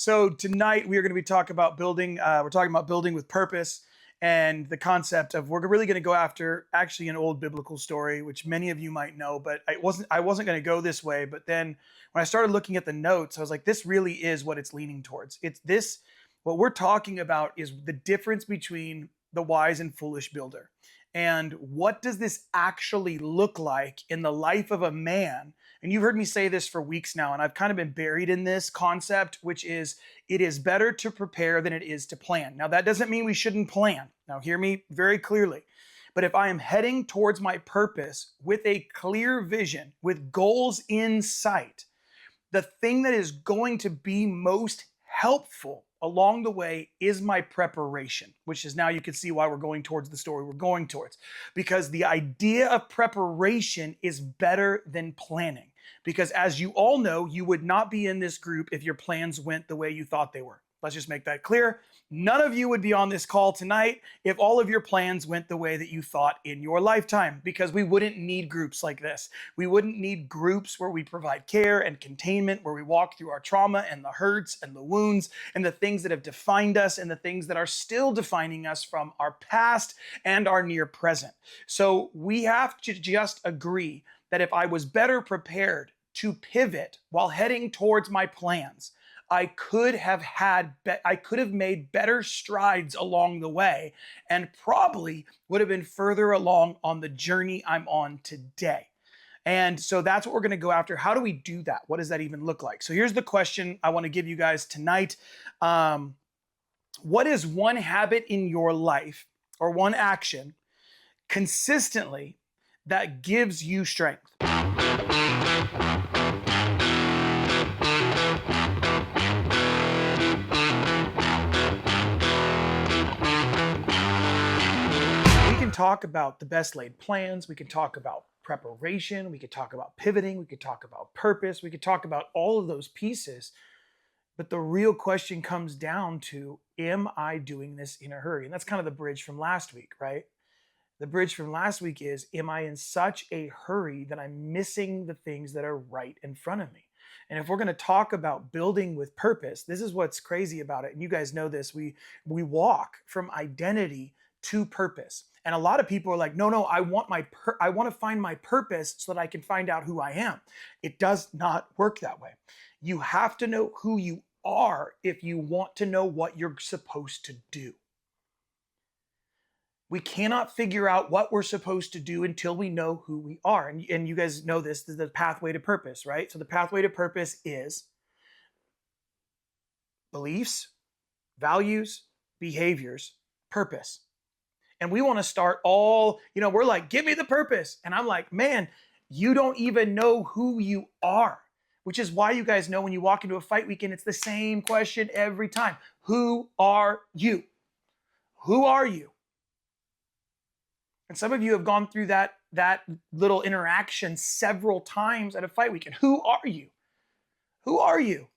So tonight we are going to be talking about building. We're talking about building with purpose and the concept of we're really going to go after actually an old biblical story, which many of you might know, but I wasn't going to go this way. But then when I started looking at the notes, I was like, this really is what it's leaning towards. It's this. What we're talking about is the difference between the wise and foolish builder. And what does this actually look like in the life of a man? And you've heard me say this for weeks now, and I've kind of been buried in this concept, which is it is better to prepare than it is to plan. Now, that doesn't mean we shouldn't plan. Now, hear me very clearly. But if I am heading towards my purpose with a clear vision, with goals in sight, the thing that is going to be most helpful along the way is my preparation, which is now you can see why we're going towards the story we're going towards. Because the idea of preparation is better than planning. Because as you all know, you would not be in this group if your plans went the way you thought they were. Let's just make that clear. None of you would be on this call tonight if all of your plans went the way that you thought in your lifetime, because we wouldn't need groups like this. We wouldn't need groups where we provide care and containment, where we walk through our trauma and the hurts and the wounds and the things that have defined us and the things that are still defining us from our past and our near present. So we have to just agree that if I was better prepared to pivot while heading towards my plans, I could have made better strides along the way and probably would have been further along on the journey I'm on today. And so that's what we're going to go after. How do we do that? What does that even look like? So here's the question I want to give you guys tonight. What is one habit in your life or one action consistently that gives you strength? Talk about the best laid plans. We can talk about preparation. We could talk about pivoting. We could talk about purpose. We could talk about all of those pieces. But the real question comes down to, am I doing this in a hurry? And that's kind of the bridge from last week, right? The bridge from last week is, am I in such a hurry that I'm missing the things that are right in front of me? And if we're going to talk about building with purpose, this is what's crazy about it. And you guys know this. We walk from identity to purpose. And a lot of people are like, no, I want to find my purpose so that I can find out who I am. It does not work that way. You have to know who you are if you want to know what you're supposed to do. We cannot figure out what we're supposed to do until we know who we are. And you guys know this is the pathway to purpose, right? So the pathway to purpose is beliefs, values, behaviors, purpose. And we want to start we're like, give me the purpose. And I'm like, man, you don't even know who you are, which is why you guys know when you walk into a fight weekend, it's the same question every time. Who are you? Who are you? And some of you have gone through that little interaction several times at a fight weekend. Who are you? Who are you?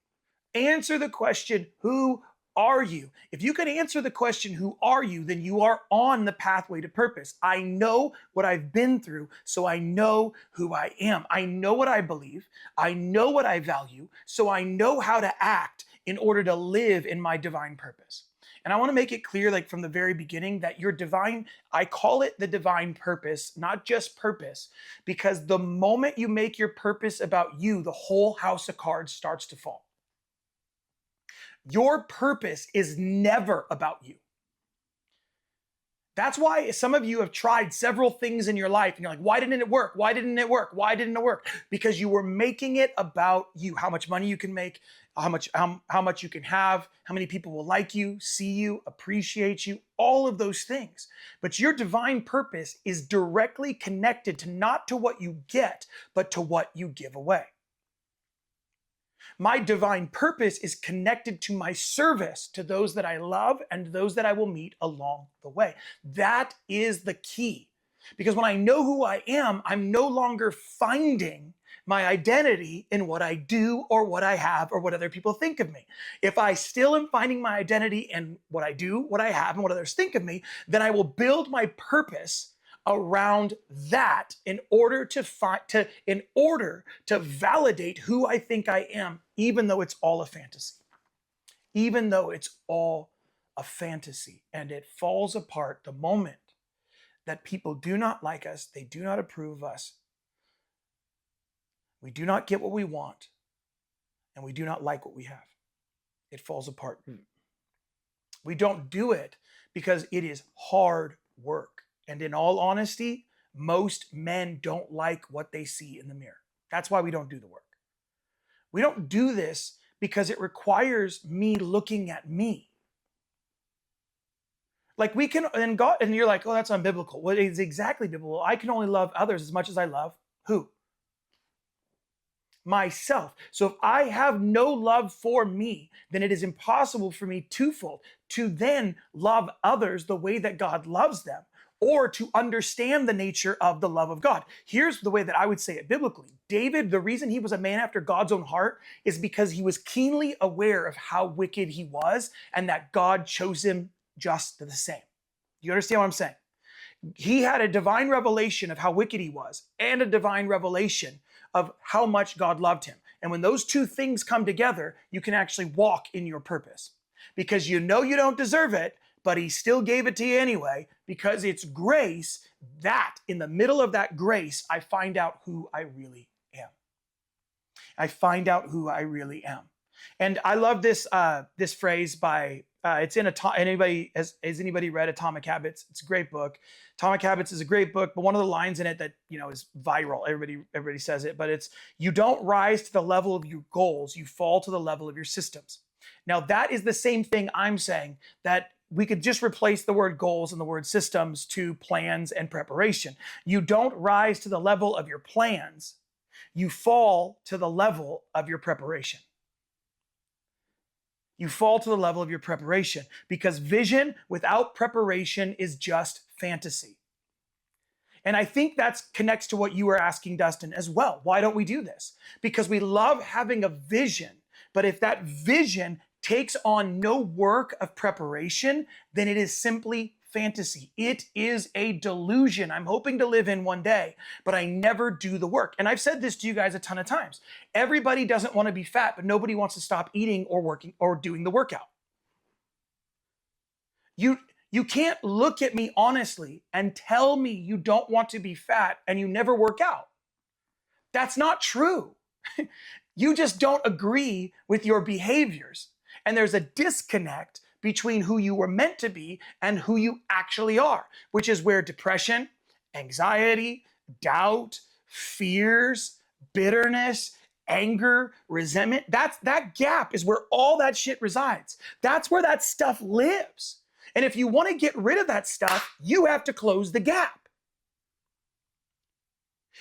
Answer the question, who are you? If you can answer the question, who are you, then you are on the pathway to purpose. I know what I've been through, so I know who I am. I know what I believe. I know what I value, so I know how to act in order to live in my divine purpose. And I want to make it clear, like from the very beginning, that your divine, I call it the divine purpose, not just purpose, because the moment you make your purpose about you, the whole house of cards starts to fall. Your purpose is never about you. That's why some of you have tried several things in your life and you're like, why didn't it work? Why didn't it work? Why didn't it work? Because you were making it about you, how much money you can make, how much you can have, how many people will like you, see you, appreciate you, all of those things. But your divine purpose is directly connected to not to what you get, but to what you give away. My divine purpose is connected to my service to those that I love and those that I will meet along the way. That is the key. Because when I know who I am, I'm no longer finding my identity in what I do or what I have or what other people think of me. If I still am finding my identity in what I do, what I have, and what others think of me, then I will build my purpose around that in order to validate who I think I am, even though it's all a fantasy. even though it's all a fantasy, and it falls apart the moment that people do not like us, they do not approve of us, we do not get what we want, and we do not like what we have. It falls apart. We don't do it because it is hard work. And in all honesty, most men don't like what they see in the mirror. That's why we don't do the work. We don't do this because it requires me looking at me. Like we can, and God, and you're like, oh, that's unbiblical. Well, it's exactly biblical. I can only love others as much as I love who? Myself. So if I have no love for me, then it is impossible for me twofold to then love others the way that God loves them, or to understand the nature of the love of God. Here's the way that I would say it biblically. David, the reason he was a man after God's own heart is because he was keenly aware of how wicked he was and that God chose him just the same. You understand what I'm saying? He had a divine revelation of how wicked he was and a divine revelation of how much God loved him. And when those two things come together, you can actually walk in your purpose because you know you don't deserve it, but he still gave it to you anyway because it's grace. That in the middle of that grace, I find out who I really am. I find out who I really am. And I love this this phrase by it's in anybody has anybody read Atomic Habits? It's a great book. Atomic Habits is a great book, but one of the lines in it that is viral. Everybody says it, but it's you don't rise to the level of your goals, you fall to the level of your systems. Now that is the same thing I'm saying, that we could just replace the word goals and the word systems to plans and preparation. You don't rise to the level of your plans, you fall to the level of your preparation. You fall to the level of your preparation because vision without preparation is just fantasy. And I think that connects to what you were asking, Dustin, as well. Why don't we do this? Because we love having a vision, but if that vision takes on no work of preparation, then it is simply fantasy. It is a delusion I'm hoping to live in one day, but I never do the work. And I've said this to you guys a ton of times. Everybody doesn't want to be fat, but nobody wants to stop eating or working or doing the workout. You can't look at me honestly and tell me you don't want to be fat and you never work out. That's not true. You just don't agree with your behaviors. And there's a disconnect between who you were meant to be and who you actually are, which is where depression, anxiety, doubt, fears, bitterness, anger, resentment, that gap is where all that shit resides. That's where that stuff lives. And if you want to get rid of that stuff, you have to close the gap.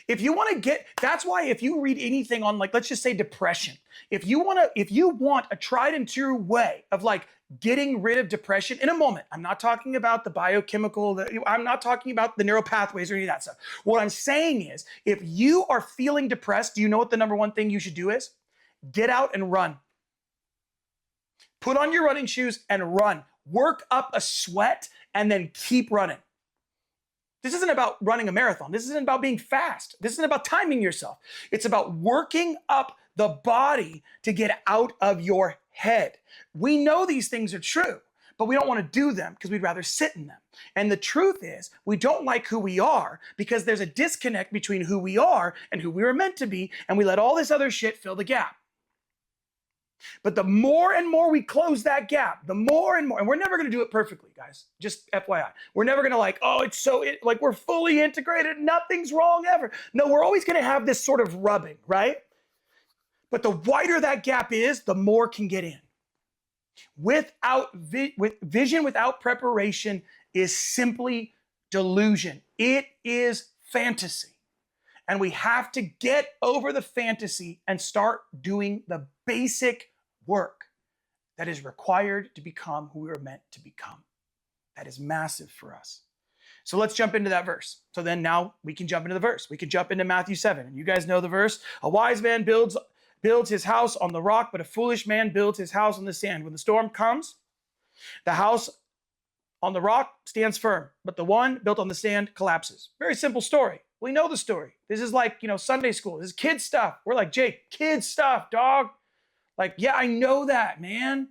If you want to get, that's why if you read anything on, like, let's just say depression, if you want a tried and true way of like getting rid of depression in a moment, I'm not talking about the biochemical, I'm not talking about the neural pathways or any of that stuff. What I'm saying is, if you are feeling depressed, do you know what the number one thing you should do is? Get out and run. Put on your running shoes and run. Work up a sweat and then keep running. This isn't about running a marathon. This isn't about being fast. This isn't about timing yourself. It's about working up the body to get out of your head. We know these things are true, but we don't want to do them because we'd rather sit in them. And the truth is, we don't like who we are because there's a disconnect between who we are and who we were meant to be, and we let all this other shit fill the gap. But the more and more we close that gap, the more and more, and we're never going to do it perfectly, guys. Just FYI. We're never going to like we're fully integrated, nothing's wrong ever. No, we're always going to have this sort of rubbing, right? But the wider that gap is, the more can get in. With vision without preparation is simply delusion. It is fantasy. And we have to get over the fantasy and start doing the basic work that is required to become who we were meant to become. That is massive for us. So let's jump into that verse. So then now we can jump into the verse. We can jump into Matthew 7. And you guys know the verse. A wise man builds his house on the rock, but a foolish man builds his house on the sand. When the storm comes, the house on the rock stands firm, but the one built on the sand collapses. Very simple story. We know the story. This is like, Sunday school. This is kid stuff. We're like, Jake, kid stuff, dog. Like, yeah, I know that, man.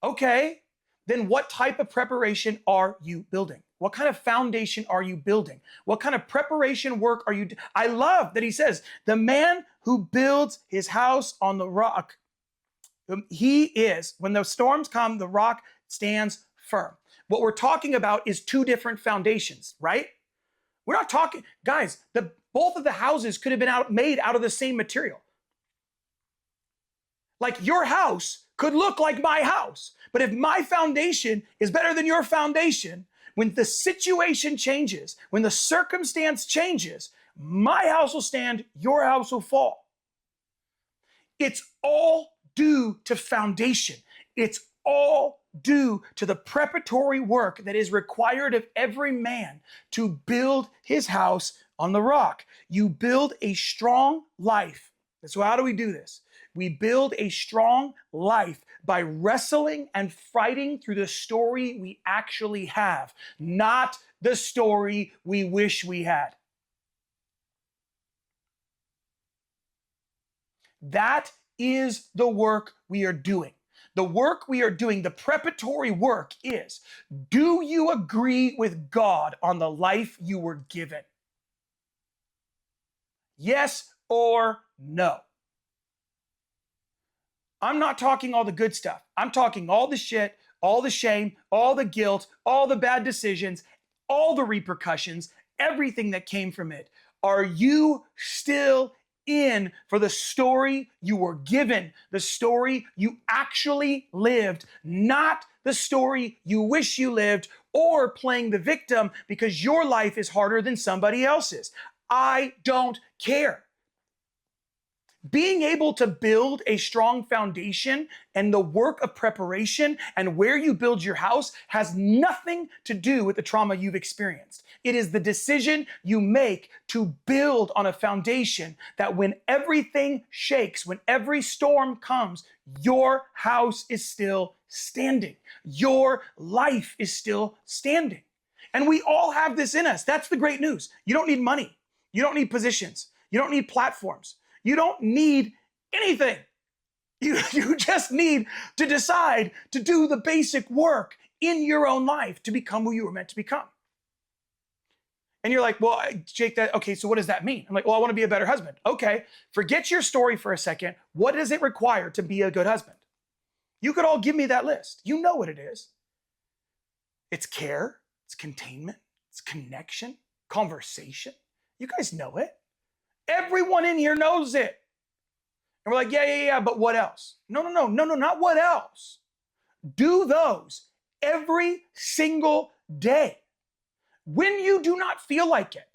Okay, then what type of preparation are you building? What kind of foundation are you building? What kind of preparation work are you? I love that he says, the man who builds his house on the rock, he is, when the storms come, the rock stands firm. What we're talking about is two different foundations, right? We're not talking, guys, both of the houses could have been made out of the same material. Like your house could look like my house, but if my foundation is better than your foundation, when the situation changes, when the circumstance changes, my house will stand, your house will fall. It's all due to foundation. It's all due to the preparatory work that is required of every man to build his house on the rock. You build a strong life. So how do we do this? We build a strong life by wrestling and fighting through the story we actually have, not the story we wish we had. That is the work we are doing. The work we are doing, the preparatory work is, do you agree with God on the life you were given? Yes or no? I'm not talking all the good stuff. I'm talking all the shit, all the shame, all the guilt, all the bad decisions, all the repercussions, everything that came from it. Are you still in for the story you were given, the story you actually lived, not the story you wish you lived, or playing the victim because your life is harder than somebody else's? I don't care. Being able to build a strong foundation and the work of preparation and where you build your house has nothing to do with the trauma you've experienced. It is the decision you make to build on a foundation that when everything shakes, when every storm comes, your house is still standing. Your life is still standing. And we all have this in us. That's the great news. You don't need money. You don't need positions. You don't need platforms. You don't need anything. You just need to decide to do the basic work in your own life to become who you were meant to become. And you're like, well, Jake, okay, so what does that mean? I'm like, well, I want to be a better husband. Okay, forget your story for a second. What does it require to be a good husband? You could all give me that list. You know what it is. It's care, it's containment, it's connection, conversation. You guys know it. Everyone in here knows it. And we're like, yeah, but what else? No, not what else. Do those every single day. When you do not feel like it,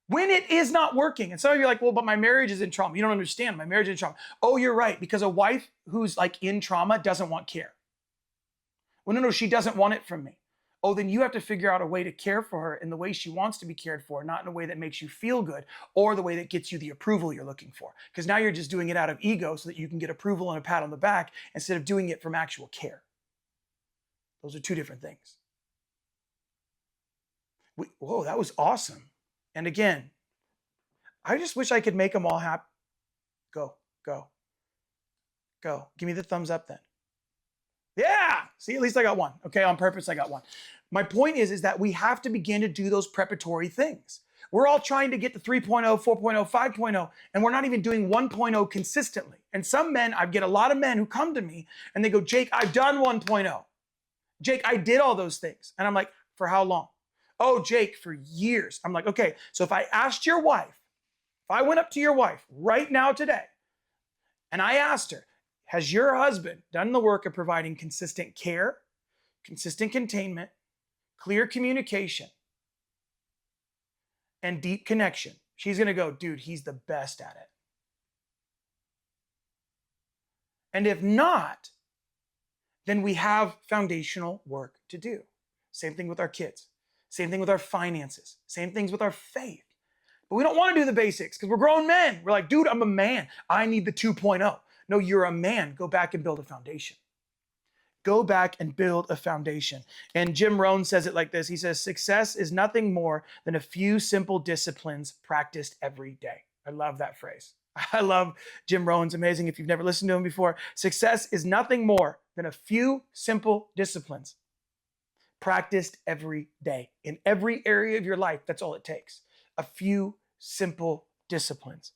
when it is not working. And some of you are like, well, but my marriage is in trauma. You don't understand. My marriage is in trauma. Oh, you're right. Because a wife who's like in trauma doesn't want care. Well, no, she doesn't want it from me. Oh, then you have to figure out a way to care for her in the way she wants to be cared for, not in a way that makes you feel good or the way that gets you the approval you're looking for. Because now you're just doing it out of ego so that you can get approval and a pat on the back instead of doing it from actual care. Those are two different things. Whoa, that was awesome. And again, I just wish I could make them all happy. Go. Give me the thumbs up then. Yeah, see, at least I got one. Okay, on purpose, I got one. My point is that we have to begin to do those preparatory things. We're all trying to get to 3.0, 4.0, 5.0, and we're not even doing 1.0 consistently. And some men, I get a lot of men who come to me and they go, Jake, I've done 1.0. Jake, I did all those things. And I'm like, for how long? Oh, Jake, for years. I'm like, okay, so if I asked your wife, if I went up to your wife right now today and I asked her, has your husband done the work of providing consistent care, consistent containment, clear communication, and deep connection? She's going to go, dude, he's the best at it. And if not, then we have foundational work to do. Same thing with our kids. Same thing with our finances. Same things with our faith. But we don't want to do the basics because we're grown men. We're like, dude, I'm a man. I need the 2.0. No, you're a man. Go back and build a foundation. Go back and build a foundation. And Jim Rohn says it like this. He says, success is nothing more than a few simple disciplines practiced every day. I love that phrase. I love Jim Rohn's amazing. If you've never listened to him before, success is nothing more than a few simple disciplines practiced every day. In every area of your life, that's all it takes. A few simple disciplines.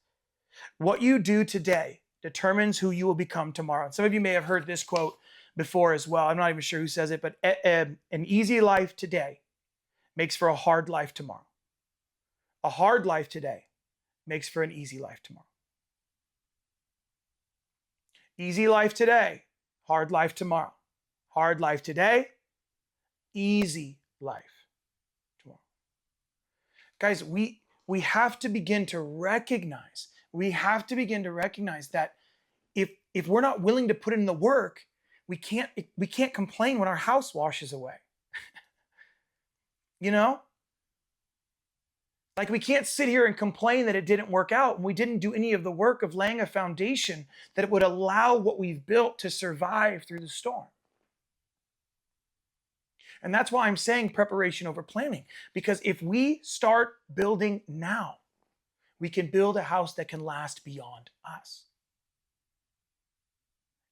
What you do today determines who you will become tomorrow. And some of you may have heard this quote before as well. I'm not even sure who says it, but an easy life today makes for a hard life tomorrow. A hard life today makes for an easy life tomorrow. Easy life today, hard life tomorrow. Hard life today, easy life tomorrow. Guys, we have to begin to recognize, that if we're not willing to put in the work, we can't complain when our house washes away. You know? Like, we can't sit here and complain that it didn't work out and we didn't do any of the work of laying a foundation that would allow what we've built to survive through the storm. And that's why I'm saying preparation over planning. Because if we start building now, we can build a house that can last beyond us.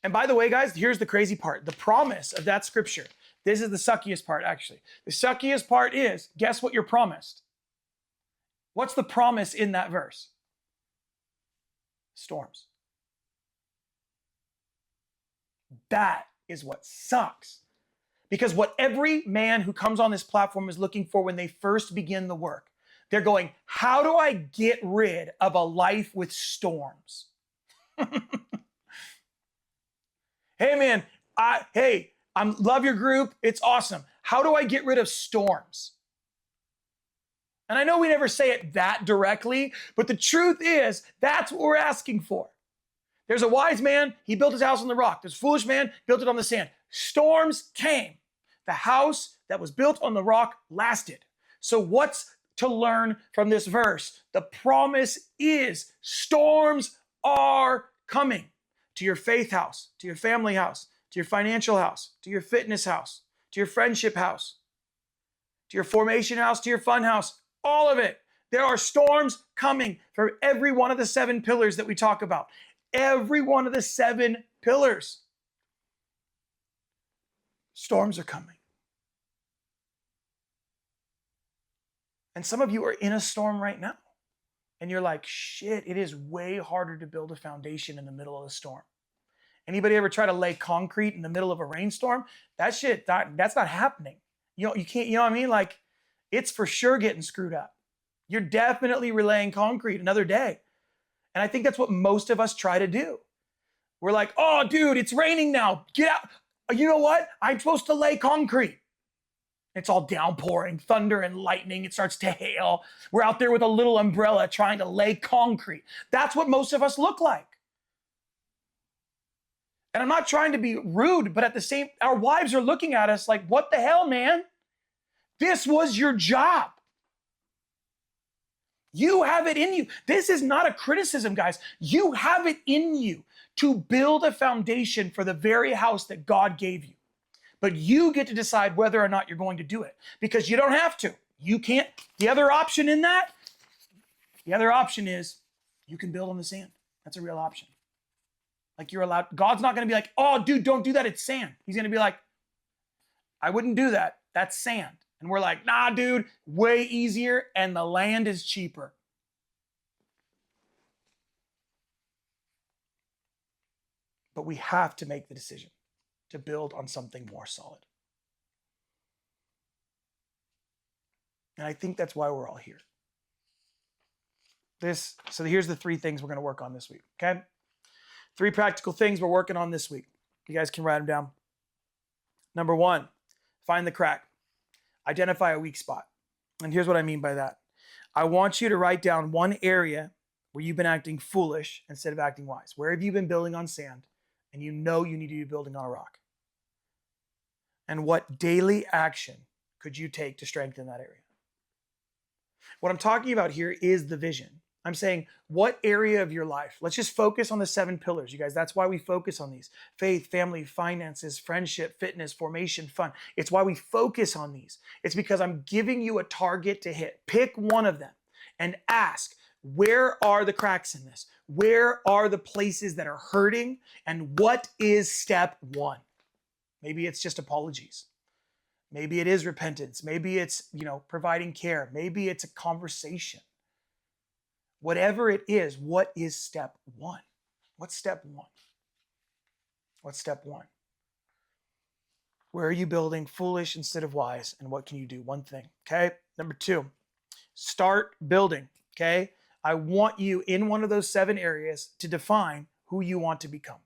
And by the way, guys, here's the crazy part. The promise of that scripture. This is the suckiest part, actually. The suckiest part is, guess what you're promised? What's the promise in that verse? Storms. That is what sucks. Because what every man who comes on this platform is looking for when they first begin the work, they're going, how do I get rid of a life with storms? Hey man, I love your group. It's awesome. How do I get rid of storms? And I know we never say it that directly, but the truth is, that's what we're asking for. There's a wise man, he built his house on the rock. There's a foolish man, built it on the sand. Storms came. The house that was built on the rock lasted. So what's to learn from this verse? The promise is storms are coming to your faith house, to your family house, to your financial house, to your fitness house, to your friendship house, to your formation house, to your fun house. All of it. There are storms coming for every one of the 7 pillars that we talk about. Every one of the 7 pillars. Storms are coming. And some of you are in a storm right now. And you're like, shit, it is way harder to build a foundation in the middle of a storm. Anybody ever try to lay concrete in the middle of a rainstorm? That's not happening. You can't, you know what I mean? Like, it's for sure getting screwed up. You're definitely relaying concrete another day. And I think that's what most of us try to do. We're like, oh, dude, it's raining now. Get out. You know what? I'm supposed to lay concrete. It's all downpouring, thunder and lightning. It starts to hail. We're out there with a little umbrella trying to lay concrete. That's what most of us look like. And I'm not trying to be rude, but at the same, our wives are looking at us like, what the hell, man? This was your job. You have it in you. This is not a criticism, guys. You have it in you to build a foundation for the very house that God gave you. But you get to decide whether or not you're going to do it, because you don't have to. You can't. The other option is you can build on the sand. That's a real option. Like, you're allowed. God's not going to be like, oh, dude, don't do that. It's sand. He's going to be like, I wouldn't do that. That's sand. And we're like, nah, dude, way easier, and the land is cheaper. But we have to make the decision to build on something more solid. And I think that's why we're all here. So here's the 3 things we're going to work on this week, okay? 3 practical things we're working on this week. You guys can write them down. Number 1, find the crack. Identify a weak spot. And here's what I mean by that. I want you to write down one area where you've been acting foolish instead of acting wise. Where have you been building on sand and you know you need to be building on a rock? And what daily action could you take to strengthen that area? What I'm talking about here is the vision. I'm saying, what area of your life? Let's just focus on the 7 pillars, you guys. That's why we focus on these. Faith, family, finances, friendship, fitness, formation, fun. It's why we focus on these. It's because I'm giving you a target to hit. Pick one of them and ask, where are the cracks in this? Where are the places that are hurting? And what is step 1? Maybe it's just apologies. Maybe it is repentance. Maybe it's, providing care. Maybe it's a conversation. Whatever it is, what is step one? What's step one? What's step one? Where are you building foolish instead of wise? And what can you do? One thing. Okay. Number two, start building. Okay. I want you in one of those 7 areas to define who you want to become.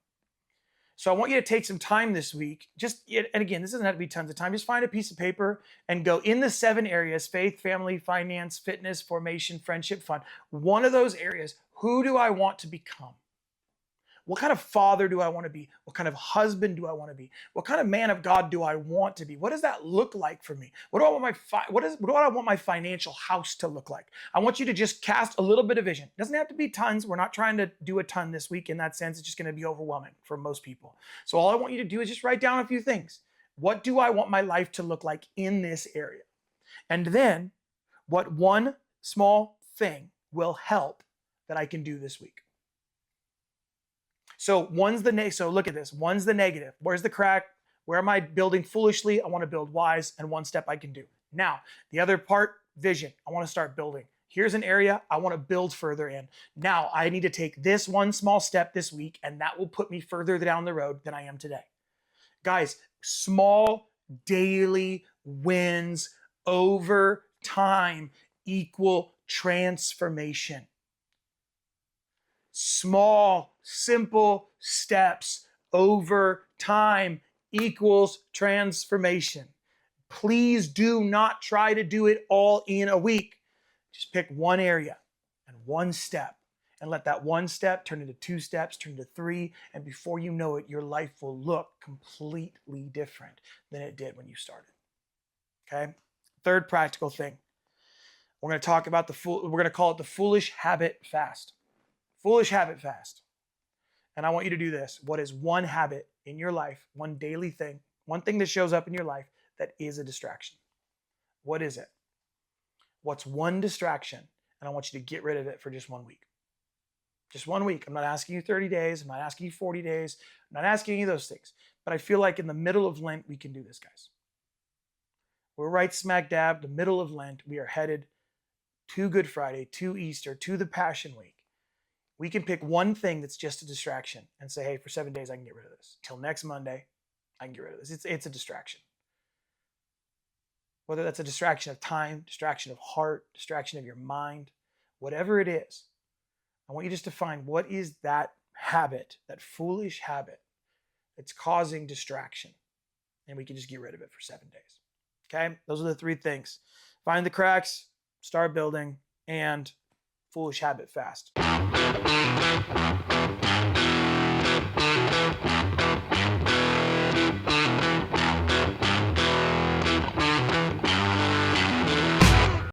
So I want you to take some time this week. And again, this doesn't have to be tons of time. Just find a piece of paper and go in the 7 areas: faith, family, finance, fitness, formation, friendship, fun. One of those areas, who do I want to become? What kind of father do I want to be? What kind of husband do I want to be? What kind of man of God do I want to be? What does that look like for me? What do I want my financial house to look like? I want you to just cast a little bit of vision. It doesn't have to be tons. We're not trying to do a ton this week. In that sense, it's just going to be overwhelming for most people. So all I want you to do is just write down a few things. What do I want my life to look like in this area? And then what one small thing will help that I can do this week? So so look at this. One's the negative. Where's the crack? Where am I building foolishly? I want to build wise, and one step I can do. Now, the other part, vision. I want to start building. Here's an area I want to build further in. Now, I need to take this one small step this week, and that will put me further down the road than I am today. Guys, small daily wins over time equal transformation. Small, simple steps over time equals transformation. Please do not try to do it all in a week. Just pick one area and one step, and let that one step turn into 2 steps, turn into 3, and before you know it, your life will look completely different than it did when you started. Okay? Third practical thing. We're going to talk about we're going to call it the foolish habit fast. Foolish habit fast. And I want you to do this. What is one habit in your life, one daily thing, one thing that shows up in your life that is a distraction? What is it? What's one distraction? And I want you to get rid of it for just 1 week. Just 1 week. I'm not asking you 30 days. I'm not asking you 40 days. I'm not asking any of those things. But I feel like in the middle of Lent, we can do this, guys. We're right smack dab, the middle of Lent. We are headed to Good Friday, to Easter, to the Passion Week. We can pick one thing that's just a distraction and say, hey, for 7 days, I can get rid of this. Till next Monday, I can get rid of this. It's a distraction. Whether that's a distraction of time, distraction of heart, distraction of your mind, whatever it is, I want you just to find what is that habit, that foolish habit that's causing distraction. And we can just get rid of it for 7 days. Okay? Those are the 3 things. Find the cracks, start building, and foolish habit fast.